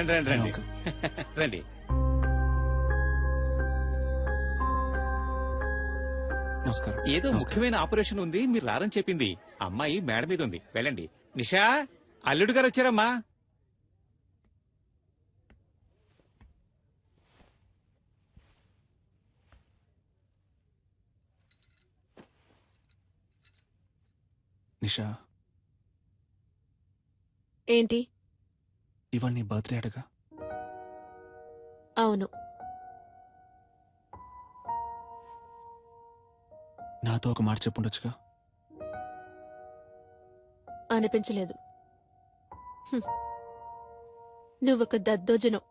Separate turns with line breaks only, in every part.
రండి రండి రండి రండి.
నమస్కారం.
ఏదో ముఖ్యమైన ఆపరేషన్ ఉంది, మీరు రారని చెప్పింది. అమ్మాయి మేడ మీద ఉంది, వెళ్ళండి. నిషా, అల్లుడు గారు వచ్చారమ్మా.
నిషా,
ఏంటి?
ఇవాళ నీ బర్త్డే అడగా.
అవును.
నాతో ఒక మాట చెప్పుండొచ్చుగా.
అనిపించలేదు. నువ్వొక దద్దోజనం.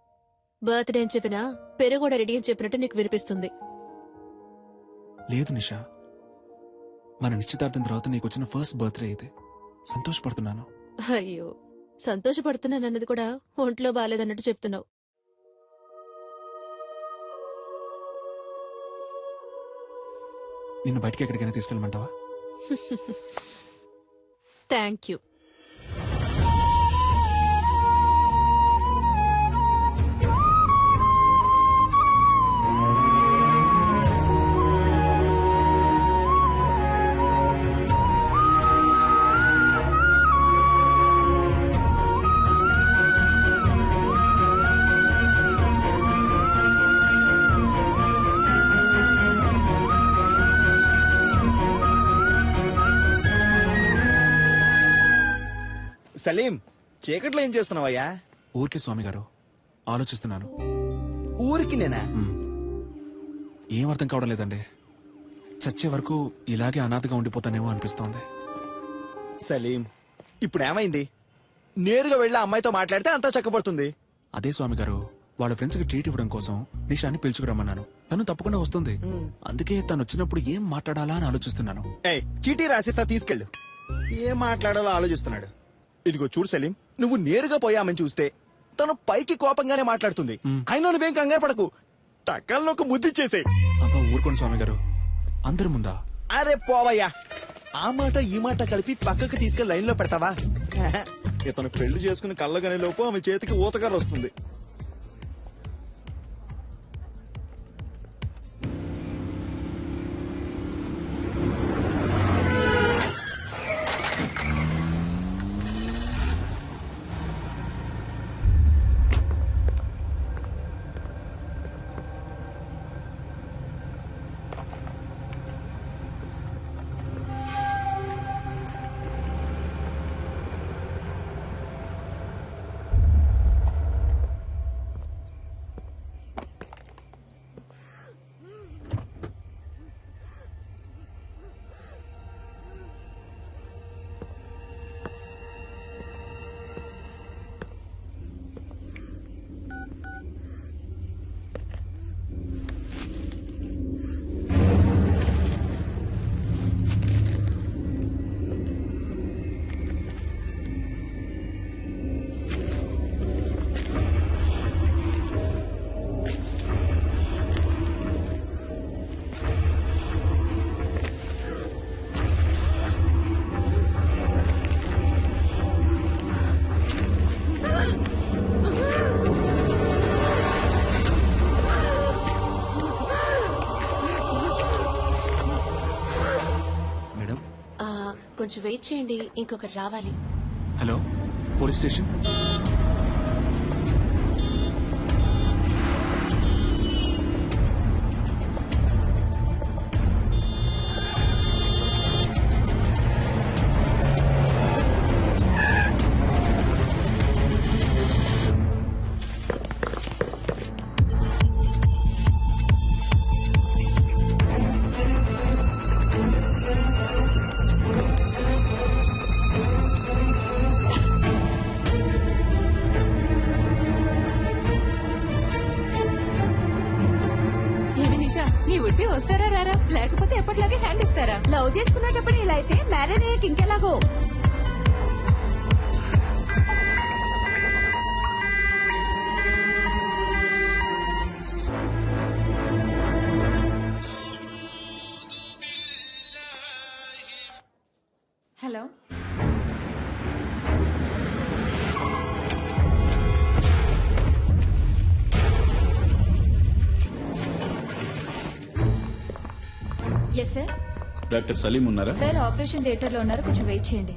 బర్త్డే అని చెప్పినా పెరుగూడ రెడీ అని చెప్పినట్టు నీకు వినిపిస్తుంది.
లేదు నిషా, మన నిశ్చితార్థం తర్వాత నీకు వచ్చిన ఫస్ట్ బర్త్డే అయితే సంతోషపడుతున్నాను.
అయ్యో, సంతోషపడుతున్నానన్నది కూడా ఒంట్లో బాలేదన్నట్టు చెప్తున్నావు.
నిన్ను బయటికి ఎక్కడికైనా తీసుకెళ్ళమంటావా?
Thank you.
సలీం, చీకట్లో ఏం చేస్తున్నావయ్యా?
ఊరికే స్వామి గారు, ఆలోచిస్తున్నాను.
ఊరికి నేనా?
ఏం అర్థం కావడం లేదండి. చచ్చే వరకు ఇలాగే అనాథగా ఉండిపోతానేమో అనిపిస్తోంది.
సలీం, ఇప్పుడు ఏమైంది? నేరుగా వెళ్ళి అమ్మాయితో మాట్లాడితే అంతా చక్కబడుతుంది.
అదే స్వామి గారు, వాళ్ళ ఫ్రెండ్స్ కి ట్రీట్ ఇవ్వడం కోసం నిషాని పిలుచుకురమ్మన్నాను. తను తప్పకుండా వస్తుంది. అందుకే తను వచ్చినప్పుడు ఏం మాట్లాడాలా అని ఆలోచిస్తున్నాను.
ఏయ్, చీటీ రాసిస్తా, తీసుకెళ్ళు. ఏం మాట్లాడాలో ఆలోచిస్తున్నాడు. ఇదిగో చూడు సలీం, నువ్వు నేరుగా పోయామని చూస్తే తను పైకి కోపంగానే మాట్లాడుతుంది. అయినా నువ్వేం కంగారు పడకు, టక్కల్లో ఒక ముద్దిచ్చేసే.
అబ్బా ఊరుకోండి స్వామి గారు, అందరి ముందా?
అరే పోవయ్యా, ఆ మాట ఈ మాట కలిపి పక్కకు తీసుకెళ్లి లైన్ లో పెడతావా? ఇతను పెళ్లి చేసుకుని కళ్ళగనే లోపు ఆమె చేతికి ఊతగారు వస్తుంది.
కొంచెం వెయిట్ చేయండి, ఇంకొకరు రావాలి.
Hello, police station.
వస్తారా రారా, లేకపోతే ఎప్పటిలాగే హ్యాండ్ ఇస్తారా?
లవ్ చేసుకునేటప్పుడు ఇలా అయితే మ్యారేజ్ అయ్యాక ఇంకెలాగో.
Hello,
yes sir.
Doctor Salim ఉన్నారా?
సార్ ఆపరేషన్ థియేటర్ లో ఉన్నారు, కొంచెం వెయిట్ చేయండి.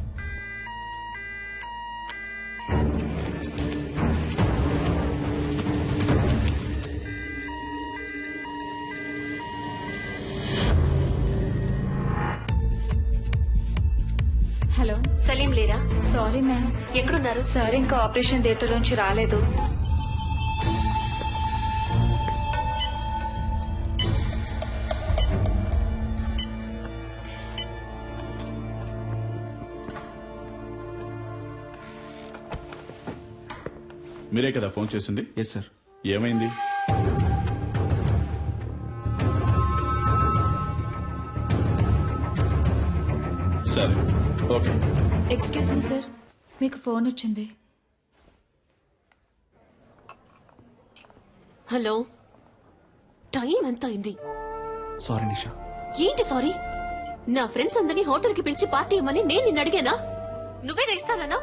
హలో,
సలీం లేరా?
Sorry ma'am.
ఎక్కడున్నారు?
సార్ ఇంకా ఆపరేషన్ థియేటర్ నుంచి రాలేదు.
మీరే కదా ఫోన్ చేసింది?
Yes sir.
ఏమైంది? సరే, ఓకే.
ఎక్స్క్యూజ్ మీ సార్, మీకు ఫోన్ వచ్చింది.
హలో, టైం ఎంత అయింది?
సారీ నిషా.
ఏంటి సారీ? నా ఫ్రెండ్స్ అందరినీ హోటల్ కి పిలిచి పార్టీ ఇవ్వమని నేను నిన్ను అడిగానా? నువ్వే ఇస్తానన్నా?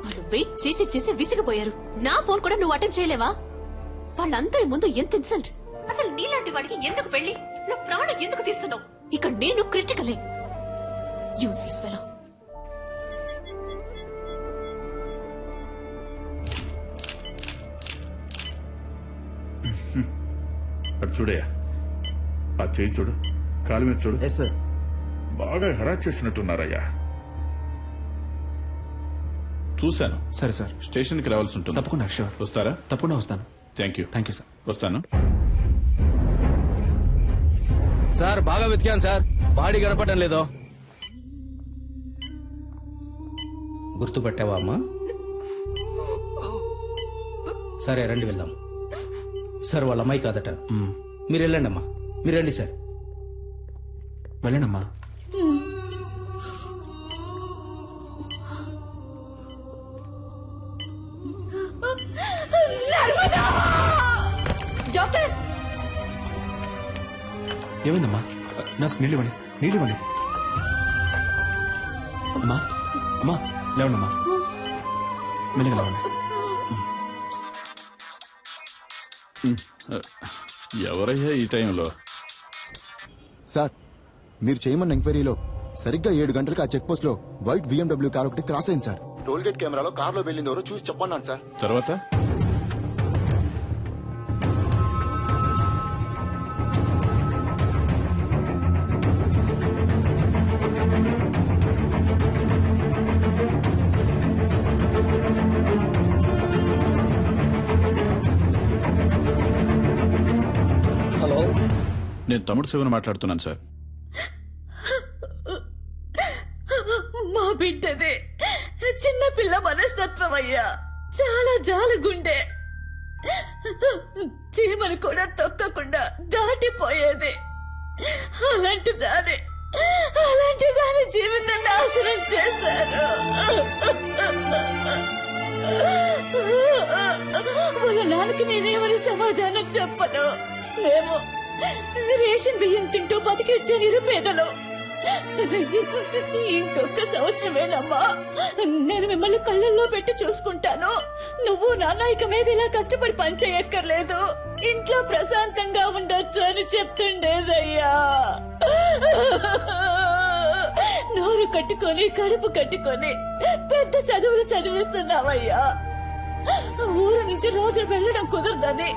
వాళ్ళు వెయిట్ చేసి చేసి విసిగిపోయారు. నా ఫోన్ కూడా నువ్వు అటెండ్ చేయలేవా? వాళ్ళందరి ముందు ఎంత ఇన్సల్ట్! అసలు నీలాంటి వాడికి ఎందుకు పెళ్లి? నా ప్రాణం ఎందుకు తీస్తున్నావు? ఇక్కడ నేను క్రిటికలే. యూసిస్ ఫెలో.
అటు చూడయ్యా, ఆ చేయి చూడు, కాలు మీద చూడు.
Yes sir.
బాగా హెరాస్ చేసినట్టున్నారయ్యా. చూశాను.
సరే సార్.
స్టేషన్కి రావాల్సి ఉంటుంది.
తప్పకుండా, షూర్.
వస్తారా?
తప్పకుండా వస్తాను.
Thank you.
Thank you sir.
వస్తాను.
సార్ బాగా వెతికాను సార్, బాడీ కనపడడం లేదో. గుర్తుపట్టావా అమ్మా? సరే రండి వెళ్దాం. సార్ వాళ్ళ అమ్మాయి కాదట. మీరు వెళ్ళండి అమ్మా, మీరు రండి సార్.
వెళ్ళండమ్మా.
డాక్టర్,
ఏమైందమ్మా? నర్స్ నీళ్ళు ఇవ్వండి, నీళ్ళు ఇవ్వండి. అమ్మా, అమ్మా లేవండమ్మా, మెల్లిగా లేవండి.
ఎవరయ్యా ఈ టైంలో?
సార్, మీరు చేయమన్న ఎంక్వైరీలో సరిగ్గా 7 గంటలకు ఆ చెక్ పోస్ట్ లో వైట్ BMW కార్ ఒకటి క్రాస్ అయింది సార్. టోల్ గేట్ కెమెరాలో కార్లో వెళ్ళింది ఎవరో చూసి చెప్పన్నాను సార్.
తర్వాత
హలో,
నేను తమ్ముడు శివన్ మాట్లాడుతున్నాను సార్.
మా బిడ్డదే చిన్న పిల్ల మనస్తత్వం అయ్యా, చాలా జాలగుండే. చీమను కూడా తొక్కకుండా దాటిపోయేది. అలాంటి దాని జీవితం నాశనం చేశారు. వాళ్ళ నాన్నకి నేనేమని సమాధానం చెప్పను. మేము రేషన్ బియ్యం తింటూ బతికిచ్చే నిరుపేదలు. ఇంకొక సంవత్సరమేనమ్మా, నేను మిమ్మల్ని కళ్ళల్లో పెట్టి చూసుకుంటాను. నువ్వు నాన్న ఇక మీద ఇలా కష్టపడి పనిచేయక్కర్లేదు, ఇంట్లో ప్రశాంతంగా ఉండొచ్చు అని చెప్తుండేదయ్యా. నోరు కట్టుకొని కడుపు కట్టుకొని పెద్ద చదువులు చదివిస్తున్నావయ్యా. ఊరు నుంచి రోజు వెళ్ళడం కుదరదని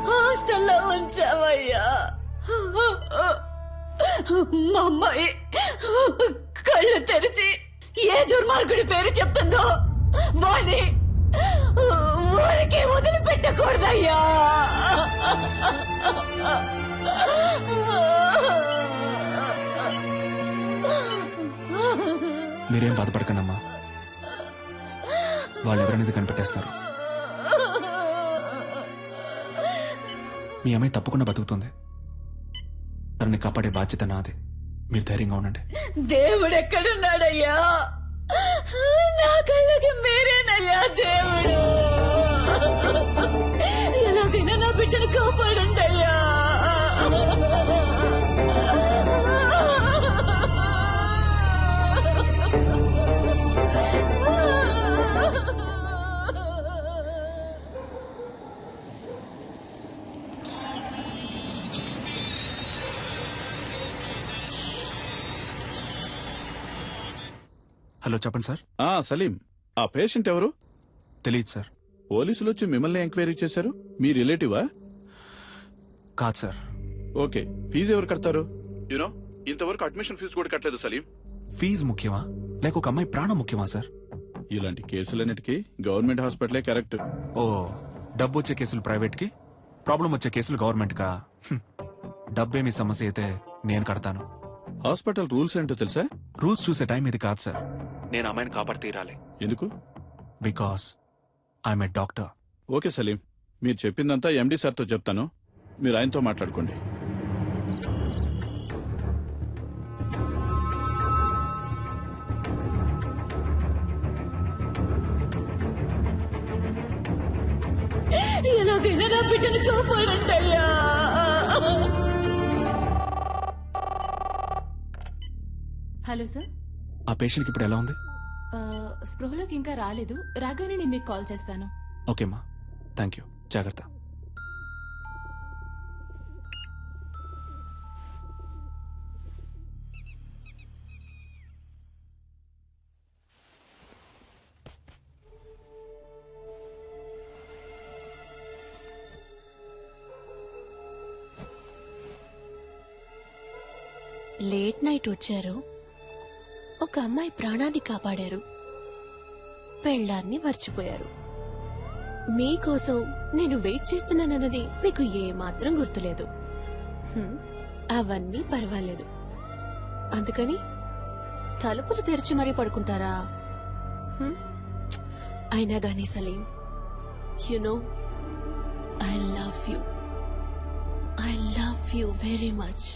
హాస్టల్లో ఉంచావయ్యా. మా అమ్మాయి కళ్ళు తెరిచి ఏ దుర్మార్గుడి పేరు చెప్తుందో వాణ్ణి ఊరికి వదిలిపెట్టకూడదయ్యా.
మీరేం బాధపడకండమ్మా, వాళ్ళు ఎవరనేది కనిపెట్టేస్తారు. మీ అమ్మాయి తప్పకుండా బతుకుతుంది. తనని కాపాడే బాధ్యత నాది. మీరు ధైర్యంగా ఉండండి.
దేవుడు ఎక్కడున్నాడయ్యా? నా కళ్ళకి మీరేనయ్యా దేవుడు. ఎలాగైనా నా బిడ్డను కాపాడండయ్యా.
హలో చెప్పండి సార్.
సలీం, ఆ పేషెంట్ ఎవరు?
తెలియదు సార్.
పోలీసులు వచ్చి మిమ్మల్ని ఎంక్వైరీ చేశారు. మీ రిలేటివా?
కాదు సార్.
ఓకే, ఫీజు ఎవరు కడతారు? యూనో, ఇంతవరకు అడ్మిషన్ ఫీజు కూడా కట్టలేదు సలీం.
ఫీజు ముఖ్యమా లేక ఒక అమ్మాయి ప్రాణం ముఖ్యమా సార్?
ఇలాంటి కేసులన్నిటికీ గవర్నమెంట్ హాస్పిటలే కరెక్ట్.
ఓ, డబ్బు వచ్చే కేసులు ప్రైవేట్ కి, ప్రాబ్లం వచ్చే కేసులు గవర్నమెంట్ కా? డబ్బేమి సమస్య అయితే నేను కడతాను.
హాస్పిటల్ రూల్స్ ఏంటో తెలుసా?
రూల్స్ చూసే టైం ఇది కాదు సార్. నేను అమ్మాయిని కాపాడి తీరాలి.
ఎందుకు?
Because I'm a doctor.
Okay Salim, మీరు చెప్పిందంతా ఎండి సార్తో చెప్తాను. మీరు ఆయనతో మాట్లాడుకోండి.
ఎలాగైనా నా బిడ్డను కాపాడంటయ్యా.
Hello sir.
ఆ పేషెంట్కి ఇప్పుడు ఎలా ఉంది?
స్పృహలోకి ఇంకా రాలేదు. రాగానే నేను మీకు కాల్ చేస్తాను.
ఓకేమ్మా, థ్యాంక్ యూ. జాగ్రత్త.
లేట్ నైట్ వచ్చారు, ఒక అమ్మాయి ప్రాణాన్ని కాపాడారు, పెళ్ళాన్ని మర్చిపోయారు. మీకోసం నేను వెయిట్ చేస్తున్నానన్నది మీకు ఏమాత్రం గుర్తులేదు. అవన్నీ పర్వాలేదు. అందుకని తలుపులు తెరిచి మరీ పడుకుంటారా? అయినా గానీ Salim, you know I love you very much.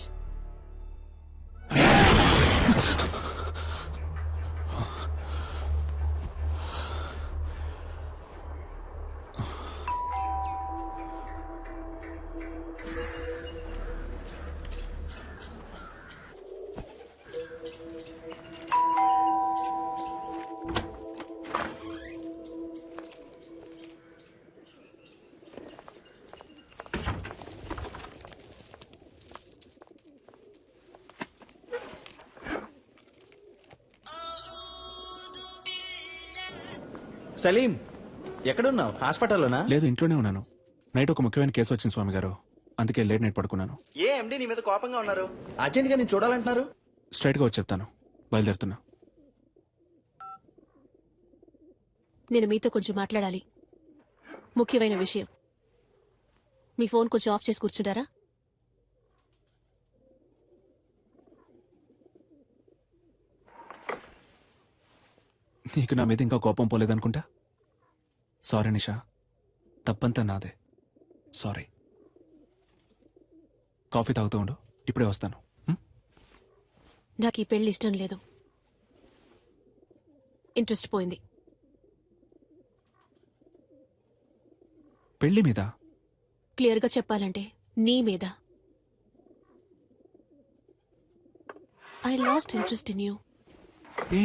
Salim, ఎక్కడున్నావు? హాస్పిటల్లోనా?
లేదు, ఇంట్లోనే ఉన్నాను. నైట్ ఒక ముఖ్యమైన కేసు వచ్చింది స్వామి గారు, అందుకే లేట్ నైట్ పడుకున్నాను.
ఏ ఎండి నీ మీద కోపంగా ఉన్నారు? అర్జెంట్ గా నేను చూడాలంటున్నారు.
స్ట్రైట్ గా వచ్చి చెప్తాను. బయలుదేరుతున్నా.
నేను మీతో కొంచెం మాట్లాడాలి, ముఖ్యమైన విషయం. మీ ఫోన్ కొంచెం ఆఫ్ చేసి కూర్చుంటారా?
నీకు నా మీద ఇంకా కోపం పోలేదనుకుంటా. సారీ నిషా, తప్పంతా నాదే. సారీ. కాఫీ తాగుతూ ఉండు, ఇప్పుడే వస్తాను.
నాకు ఈ పెళ్లి ఇష్టం లేదు. ఇంట్రెస్ట్ పోయింది.
పెళ్లి మీద?
క్లియర్గా చెప్పాలంటే నీ మీద. I lost interest in you.
ఏ,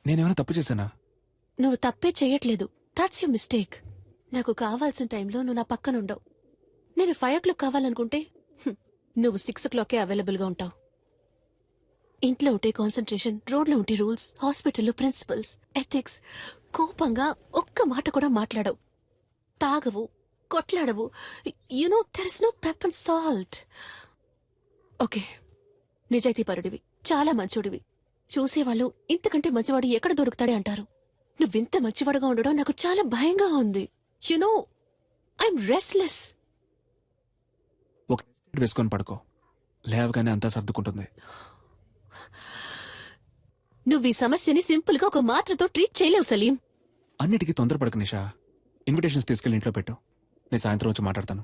నేనేమైనా తప్పు చేశానా?
నువ్వు తప్పే చెయ్యట్లేదు. That's you mistake. నాకు కావాల్సిన టైంలో నువ్వు నా పక్కనుండవు. నేను 5 o'clock కావాలనుకుంటే నువ్వు 6 o'clockకే అవైలబుల్గా ఉంటావు. ఇంట్లో ఉంటే కాన్సన్ట్రేషన్, రోడ్లో ఉంటే రూల్స్, హాస్పిటల్లో ప్రిన్సిపల్స్, ఎథిక్స్. కోపంగా ఒక్క మాట కూడా మాట్లాడవు. తాగవు, కొట్లాడవు. You know there is no pepper and salt. Okay, నిజాయితీపరుడివి, చాలా మంచోడివి. చూసేవాళ్ళు ఇంతకంటే మంచివాడు ఎక్కడ దొరుకుతాడే అంటారు. నువ్వింత మంచివాడుగా ఉండడం నాకు చాలా భయంగా ఉంది. You know I'm restless.
ఒక వేసుకొని పడుకో, లేవగానే అంతా సర్దుకుంటుంది.
నువ్వు ఈ సమస్యని సింపుల్ గా ఒక మాత్రతో ట్రీట్ చేయలేవు సలీం.
అన్నిటికీ తొందరపడకు నిషా. ఇన్విటేషన్స్ తీసుకెళ్లి ఇంట్లో పెట్టు, నేను సాయంత్రం వచ్చి మాట్లాడతాను.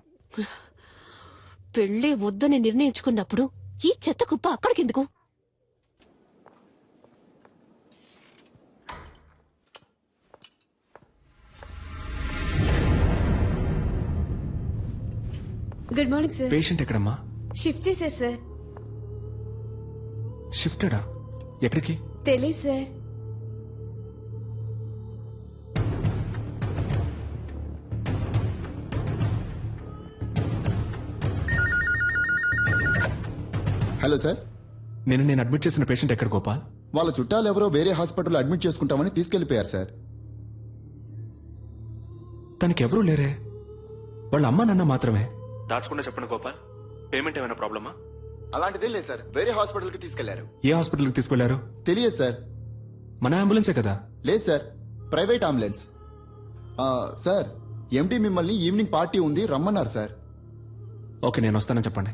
పెళ్ళే వద్దని నిర్ణయించుకున్నప్పుడు ఈ చెత్త కుప్ప అక్కడికెందుకు?
Good morning sir.
పేషెంట్ ఎక్కడమ్మా?
షిఫ్ట్ చేశారు సార్.
షిఫ్టెడా? ఎక్కడికి?
తెలీదు సార్.
Hello sir.
నేను అడ్మిట్ చేసిన పేషెంట్ ఎక్కడ గోపాల్?
వాళ్ళ చుట్టాలు ఎవరో వేరే హాస్పిటల్లో అడ్మిట్ చేసుకుంటామని తీసుకెళ్లిపోయారు సార్.
తనకెవరూ లేరే, వాళ్ళ అమ్మ నాన్న మాత్రమే. దాచకుండా చెప్పండి గోపాల్, పేమెంట్ ఏమైనా ప్రాబ్లమా?
అలాంటిదే లేదు సార్, వేరే హాస్పిటల్కి తీసుకెళ్లారు.
ఏ హాస్పిటల్కి తీసుకెళ్లారు?
తెలియదు సార్.
మన అంబులెన్సే కదా?
లేదు సార్, ప్రైవేట్ అంబులెన్స్. సార్, ఎండి మిమ్మల్ని ఈవినింగ్ పార్టీ ఉంది రమ్మన్నారు సార్.
ఓకే, నేను వస్తానని చెప్పండి.